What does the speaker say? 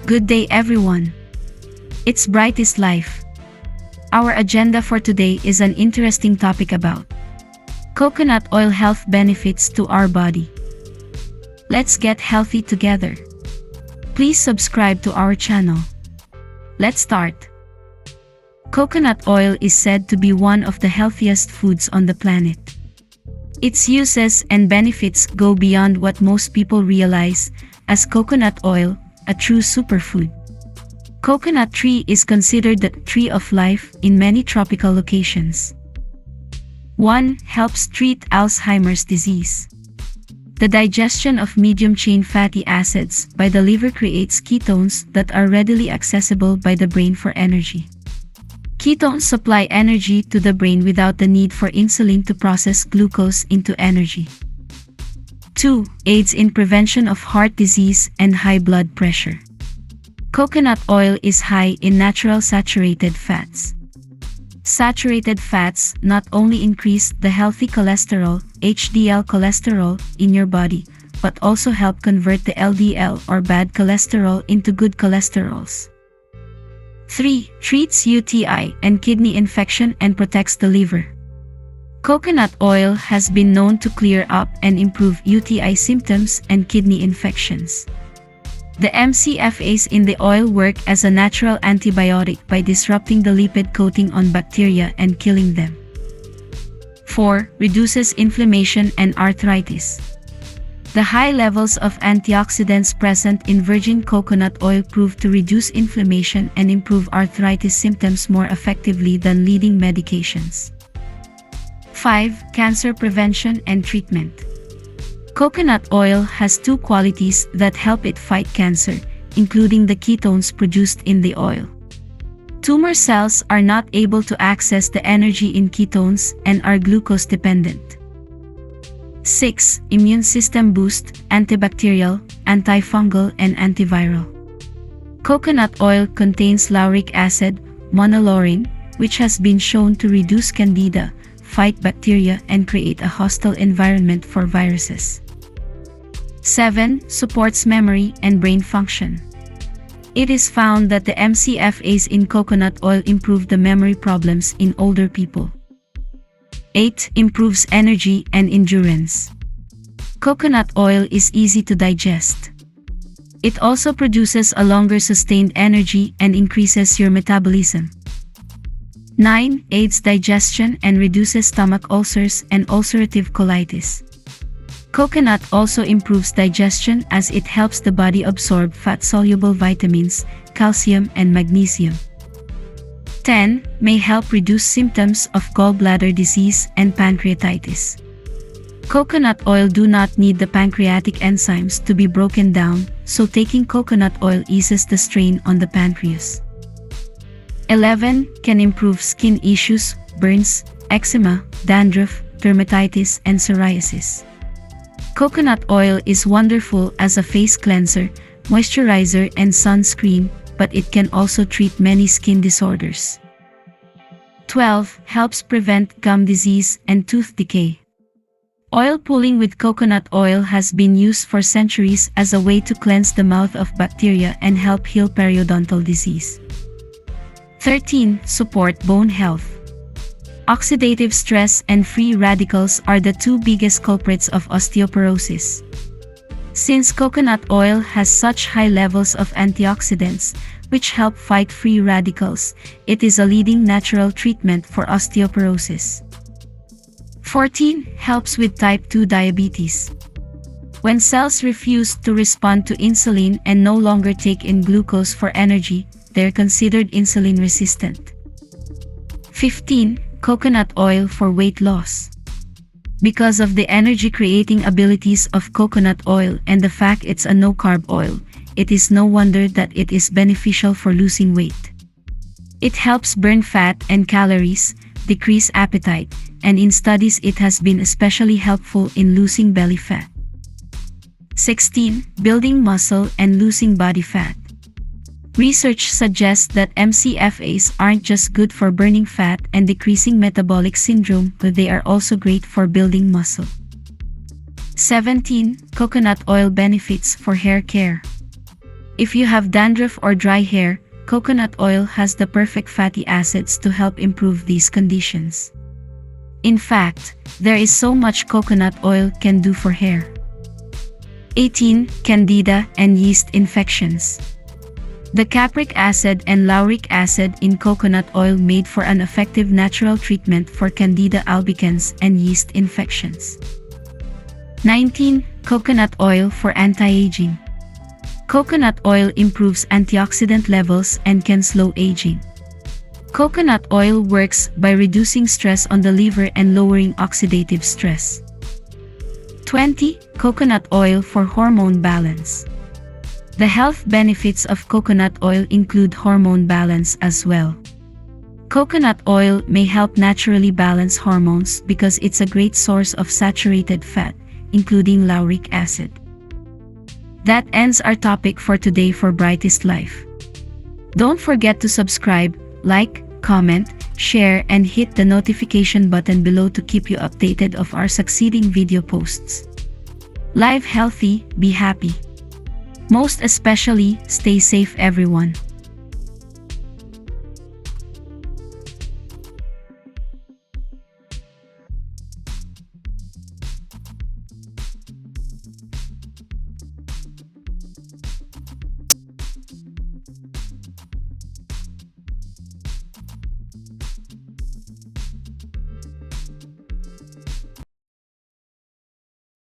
Good day everyone. It's Brightest Life. Our agenda for today is an interesting topic about coconut oil health benefits to our body. Let's get healthy together. Please subscribe to our channel. Let's start. Coconut oil is said to be one of the healthiest foods on the planet. Its uses and benefits go beyond what most people realize, as coconut oil, a true superfood. Coconut tree is considered the tree of life in many tropical locations. 1. Helps treat Alzheimer's disease. The digestion of medium-chain fatty acids by the liver creates ketones that are readily accessible by the brain for energy. Ketones supply energy to the brain without the need for insulin to process glucose into energy. 2. Aids in prevention of heart disease and high blood pressure. Coconut oil is high in natural saturated fats. Saturated fats not only increase the healthy cholesterol, HDL cholesterol, in your body, but also help convert the LDL or bad cholesterol into good cholesterols. 3. Treats UTI and kidney infection and protects the liver. Coconut oil has been known to clear up and improve UTI symptoms and kidney infections. The MCFAs in the oil work as a natural antibiotic by disrupting the lipid coating on bacteria and killing them. 4. Reduces inflammation and arthritis. The high levels of antioxidants present in virgin coconut oil prove to reduce inflammation and improve arthritis symptoms more effectively than leading medications. 5. Cancer prevention and treatment. Coconut oil has two qualities that help it fight cancer, including the ketones produced in the oil. Tumor cells are not able to access the energy in ketones and are glucose dependent. 6. Immune system boost, antibacterial, antifungal and antiviral. Coconut oil contains lauric acid, monolaurine, which has been shown to reduce candida, fight bacteria and create a hostile environment for viruses. 7. Supports memory and brain function. It is found that the MCFAs in coconut oil improve the memory problems in older people. 8. Improves energy and endurance. Coconut oil is easy to digest. It also produces a longer sustained energy and increases your metabolism. 9. Aids digestion and reduces stomach ulcers and ulcerative colitis. Coconut also improves digestion as it helps the body absorb fat-soluble vitamins, calcium and magnesium. 10. May help reduce symptoms of gallbladder disease and pancreatitis. Coconut oil do not need the pancreatic enzymes to be broken down, so taking coconut oil eases the strain on the pancreas. 11. Can improve skin issues, burns, eczema, dandruff, dermatitis and psoriasis. Coconut oil is wonderful as a face cleanser, moisturizer and sunscreen, but it can also treat many skin disorders. 12. Helps prevent gum disease and tooth decay. Oil pulling with coconut oil has been used for centuries as a way to cleanse the mouth of bacteria and help heal periodontal disease. 13. Support bone health. Oxidative stress and free radicals are the two biggest culprits of osteoporosis. Since coconut oil has such high levels of antioxidants, which help fight free radicals, it is a leading natural treatment for osteoporosis. 14. Helps with type 2 diabetes. When cells refuse to respond to insulin and no longer take in glucose for energy, they're considered insulin resistant. 15. Coconut oil for weight loss. Because of the energy-creating abilities of coconut oil and the fact it's a no-carb oil, it is no wonder that it is beneficial for losing weight. It helps burn fat and calories, decrease appetite, and in studies it has been especially helpful in losing belly fat. 16. Building muscle and losing body fat. Research suggests that MCFAs aren't just good for burning fat and decreasing metabolic syndrome, but they are also great for building muscle. 17. Coconut oil benefits for hair care. If you have dandruff or dry hair, coconut oil has the perfect fatty acids to help improve these conditions. In fact, there is so much coconut oil can do for hair. 18. Candida and yeast infections. The capric acid and lauric acid in coconut oil made for an effective natural treatment for Candida albicans and yeast infections. 19. Coconut oil for anti-aging. Coconut oil improves antioxidant levels and can slow aging. Coconut oil works by reducing stress on the liver and lowering oxidative stress. 20. Coconut oil for hormone balance. The health benefits of coconut oil include hormone balance as well. Coconut oil may help naturally balance hormones because it's a great source of saturated fat, including lauric acid. That ends our topic for today for Brightest Life. Don't forget to subscribe, like, comment, share and hit the notification button below to keep you updated of our succeeding video posts. Live healthy, be happy. Most especially, stay safe everyone.